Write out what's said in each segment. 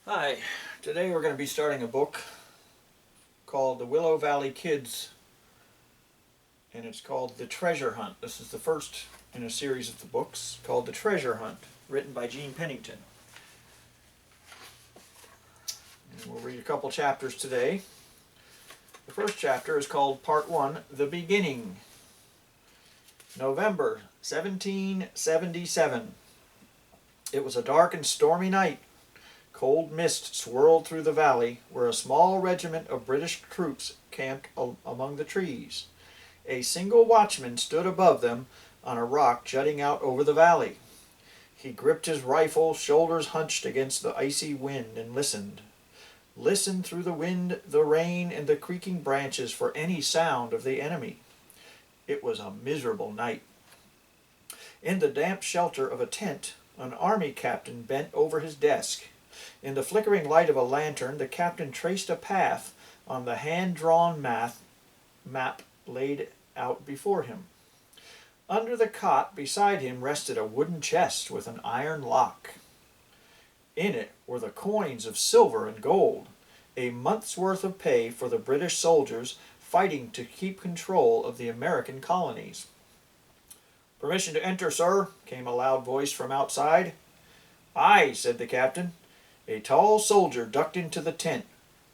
Hi, today we're going to be starting a book called The Willow Valley Kids, and it's called The Treasure Hunt. This is the first in a series of the books called The Treasure Hunt, written by Pennington. And we'll read a couple chapters today. The first chapter is called Part 1, The Beginning. November 1777. It was a dark and stormy night. Cold mist swirled through the valley, where a small regiment of British troops camped among the trees. A single watchman stood above them on a rock jutting out over the valley. He gripped his rifle, shoulders hunched against the icy wind, and listened. Listened through the wind, the rain, and the creaking branches for any sound of the enemy. It was a miserable night. In the damp shelter of a tent, an army captain bent over his desk. In the flickering light of a lantern, the captain traced a path on the hand-drawn map laid out before him. Under the cot beside him rested a wooden chest with an iron lock. In it were the coins of silver and gold, a month's worth of pay for the British soldiers fighting to keep control of the American colonies. "Permission to enter, sir," came a loud voice from outside. "Aye," said the captain. A tall soldier ducked into the tent,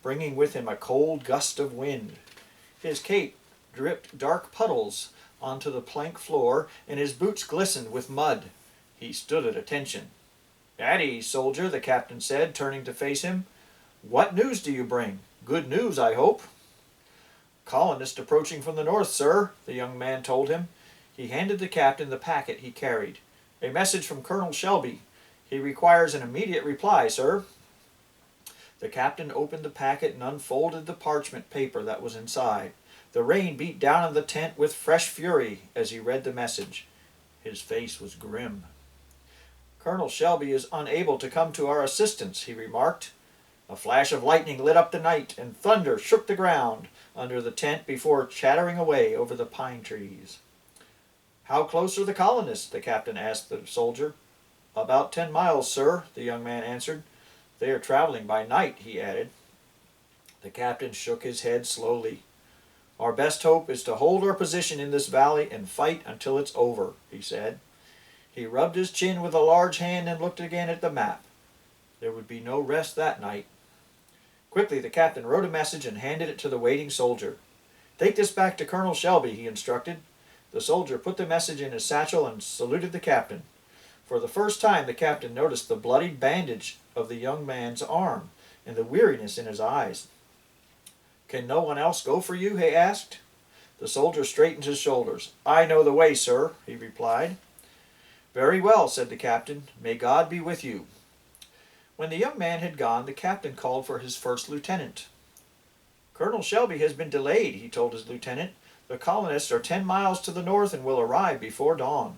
bringing with him a cold gust of wind. His cape dripped dark puddles onto the plank floor, and his boots glistened with mud. He stood at attention. "At ease, soldier," the captain said, turning to face him. "What news do you bring? Good news, I hope." "Colonist approaching from the north, sir," the young man told him. He handed the captain the packet he carried. "A message from Colonel Shelby. He requires an immediate reply, sir." The captain opened the packet and unfolded the parchment paper that was inside. The rain beat down on the tent with fresh fury as he read the message. His face was grim. "Colonel Shelby is unable to come to our assistance," he remarked. A flash of lightning lit up the night, and thunder shook the ground under the tent before chattering away over the pine trees. "How close are the colonists?" the captain asked the soldier. "About 10 miles, sir," the young man answered. "They are traveling by night," he added. The captain shook his head slowly. "Our best hope is to hold our position in this valley and fight until it's over," he said. He rubbed his chin with a large hand and looked again at the map. There would be no rest that night. Quickly the captain wrote a message and handed it to the waiting soldier. "Take this back to Colonel Shelby," he instructed. The soldier put the message in his satchel and saluted the captain. For the first time the captain noticed the bloodied bandage of the young man's arm and the weariness in his eyes. "Can no one else go for you?" he asked. The soldier straightened his shoulders. "I know the way, sir," he replied. "Very well," said the captain. "May God be with you." When the young man had gone, the captain called for his first lieutenant. "Colonel Shelby has been delayed," he told his lieutenant. "The colonists are 10 miles to the north and will arrive before dawn.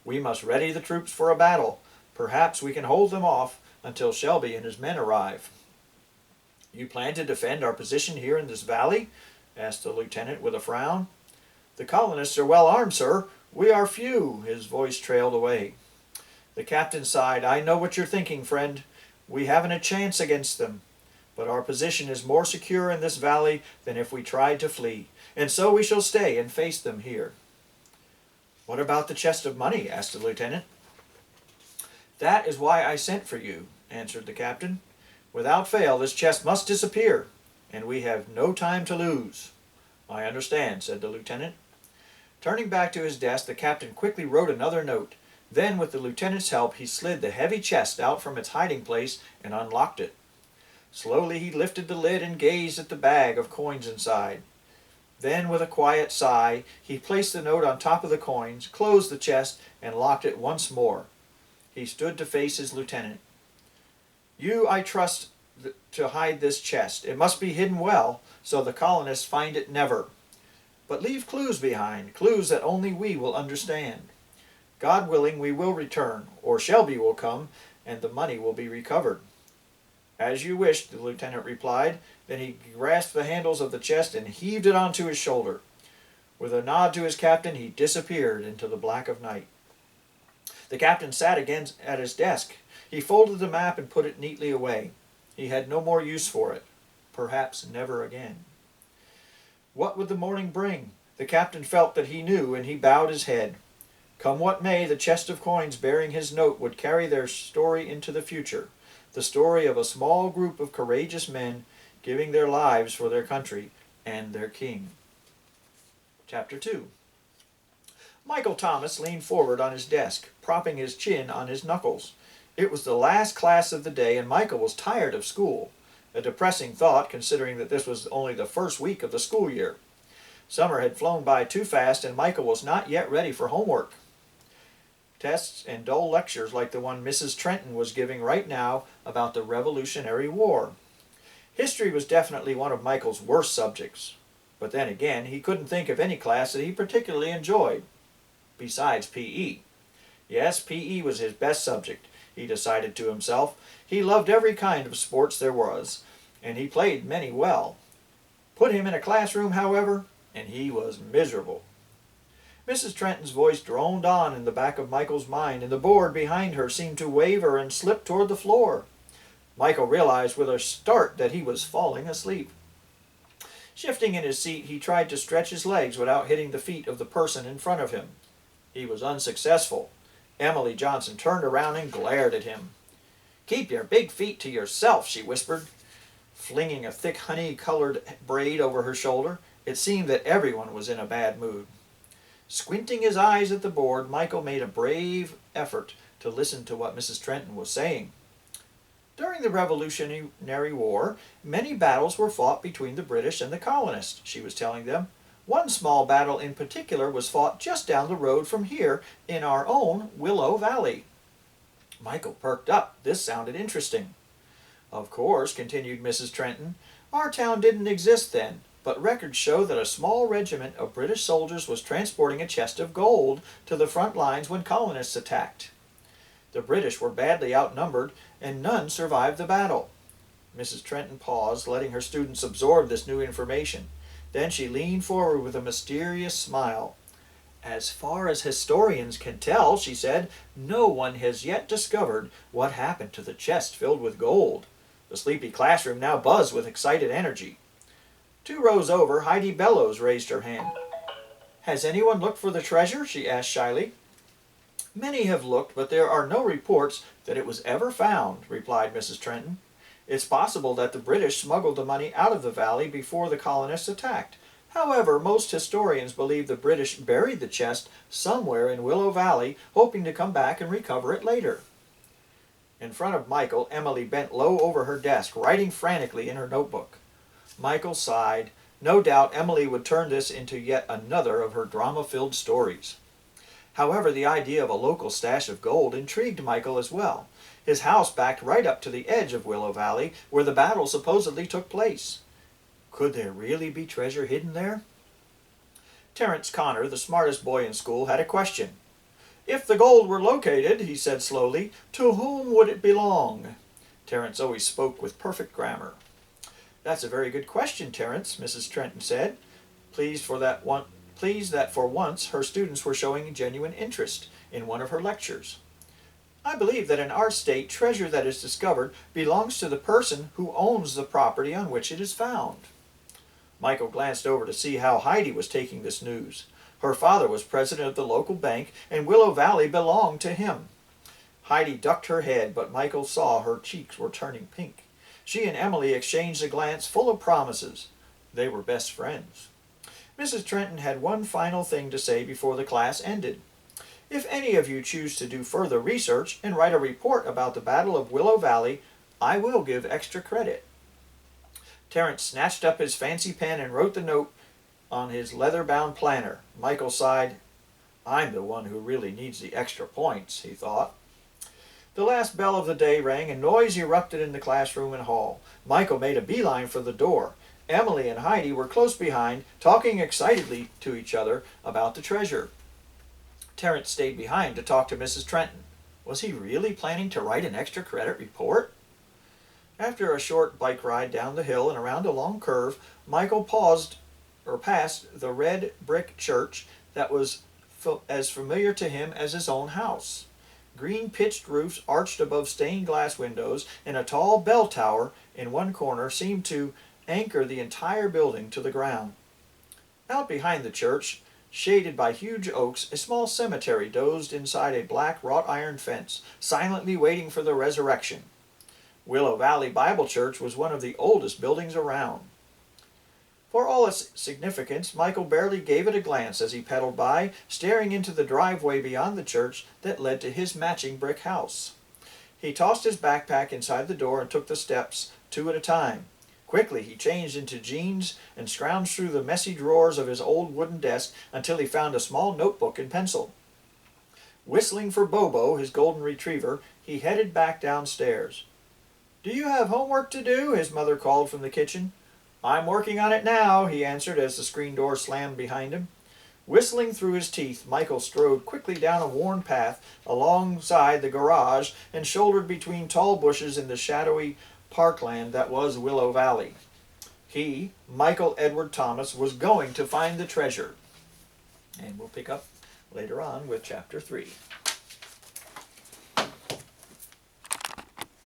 We must ready the troops for a battle. Perhaps we can hold them off until Shelby and his men arrive." "You plan to defend our position here in this valley?" asked the lieutenant with a frown. "The colonists are well armed, sir. We are few." His voice trailed away. The captain sighed. "I know what you're thinking, friend. We haven't a chance against them. But our position is more secure in this valley than if we tried to flee, and so we shall stay and face them here." "What about the chest of money?" asked the lieutenant. "That is why I sent for you," answered the captain. "Without fail, this chest must disappear, and we have no time to lose." "I understand," said the lieutenant. Turning back to his desk, the captain quickly wrote another note. Then, with the lieutenant's help, he slid the heavy chest out from its hiding place and unlocked it. Slowly he lifted the lid and gazed at the bag of coins inside. Then, with a quiet sigh, he placed the note on top of the coins, closed the chest, and locked it once more. He stood to face his lieutenant. "You, I trust to hide this chest. It must be hidden well, so the colonists find it never. But leave clues behind, clues that only we will understand. God willing, we will return, or Shelby will come, and the money will be recovered." "As you wish," the lieutenant replied. Then he grasped the handles of the chest and heaved it onto his shoulder. With a nod to his captain, he disappeared into the black of night. The captain sat again at his desk. He folded the map and put it neatly away. He had no more use for it. Perhaps never again. What would the morning bring? The captain felt that he knew, and he bowed his head. Come what may, the chest of coins bearing his note would carry their story into the future, the story of a small group of courageous men giving their lives for their country and their king. Chapter 2. Michael Thomas leaned forward on his desk, propping his chin on his knuckles. It was the last class of the day, and Michael was tired of school. A depressing thought, considering that this was only the first week of the school year. Summer had flown by too fast, and Michael was not yet ready for homework. Tests and dull lectures like the one Mrs. Trenton was giving right now about the Revolutionary War. History was definitely one of Michael's worst subjects. But then again, he couldn't think of any class that he particularly enjoyed, besides P.E. Yes, P.E. was his best subject, he decided to himself. He loved every kind of sports there was, and he played many well. Put him in a classroom, however, and he was miserable. Mrs. Trenton's voice droned on in the back of Michael's mind, and the board behind her seemed to waver and slip toward the floor. Michael realized with a start that he was falling asleep. Shifting in his seat, he tried to stretch his legs without hitting the feet of the person in front of him. He was unsuccessful. Emily Johnson turned around and glared at him. "Keep your big feet to yourself," she whispered, flinging a thick honey-colored braid over her shoulder. It seemed that everyone was in a bad mood. Squinting his eyes at the board, Michael made a brave effort to listen to what Mrs. Trenton was saying. During the Revolutionary War, many battles were fought between the British and the colonists, she was telling them. One small battle in particular was fought just down the road from here in our own Willow Valley. Michael perked up. This sounded interesting. Of course, continued Mrs. Trenton, our town didn't exist then, but records show that a small regiment of British soldiers was transporting a chest of gold to the front lines when colonists attacked. The British were badly outnumbered, and none survived the battle. Mrs. Trenton paused, letting her students absorb this new information. Then she leaned forward with a mysterious smile. As far as historians can tell, she said, no one has yet discovered what happened to the chest filled with gold. The sleepy classroom now buzzed with excited energy. 2 rows over, Heidi Bellows raised her hand. Has anyone looked for the treasure? She asked shyly. Many have looked, but there are no reports that it was ever found, replied Mrs. Trenton. It's possible that the British smuggled the money out of the valley before the colonists attacked. However, most historians believe the British buried the chest somewhere in Willow Valley, hoping to come back and recover it later. In front of Michael, Emily bent low over her desk, writing frantically in her notebook. Michael sighed. No doubt Emily would turn this into yet another of her drama-filled stories. However, the idea of a local stash of gold intrigued Michael as well. His house backed right up to the edge of Willow Valley, where the battle supposedly took place. Could there really be treasure hidden there? Terence Connor, the smartest boy in school, had a question. If the gold were located, he said slowly, to whom would it belong? Terence always spoke with perfect grammar. That's a very good question, Terence, Mrs. Trenton said, pleased that for once her students were showing genuine interest in one of her lectures. I believe that in our state, treasure that is discovered belongs to the person who owns the property on which it is found. Michael glanced over to see how Heidi was taking this news. Her father was president of the local bank, and Willow Valley belonged to him. Heidi ducked her head, but Michael saw her cheeks were turning pink. She and Emily exchanged a glance full of promises. They were best friends. Mrs. Trenton had one final thing to say before the class ended. If any of you choose to do further research and write a report about the Battle of Willow Valley, I will give extra credit. Terence snatched up his fancy pen and wrote the note on his leather-bound planner. Michael sighed. I'm the one who really needs the extra points, he thought. The last bell of the day rang and noise erupted in the classroom and hall. Michael made a beeline for the door. Emily and Heidi were close behind, talking excitedly to each other about the treasure. Terence stayed behind to talk to Mrs. Trenton. Was he really planning to write an extra credit report? After a short bike ride down the hill and around a long curve, Michael passed the red brick church that was as familiar to him as his own house. Green pitched roofs arched above stained glass windows, and a tall bell tower in one corner seemed to anchor the entire building to the ground. Out behind the church, shaded by huge oaks, a small cemetery dozed inside a black wrought iron fence, silently waiting for the resurrection. Willow Valley Bible Church was one of the oldest buildings around. For all its significance, Michael barely gave it a glance as he pedaled by, staring into the driveway beyond the church that led to his matching brick house. He tossed his backpack inside the door and took the steps, 2 at a time. Quickly he changed into jeans and scrounged through the messy drawers of his old wooden desk until he found a small notebook and pencil. Whistling for Bobo, his golden retriever, he headed back downstairs. "Do you have homework to do?" his mother called from the kitchen. "I'm working on it now," he answered as the screen door slammed behind him. Whistling through his teeth, Michael strode quickly down a worn path alongside the garage and shouldered between tall bushes in the shadowy parkland that was Willow Valley. He, Michael Edward Thomas, was going to find the treasure. And we'll pick up later on with Chapter 3.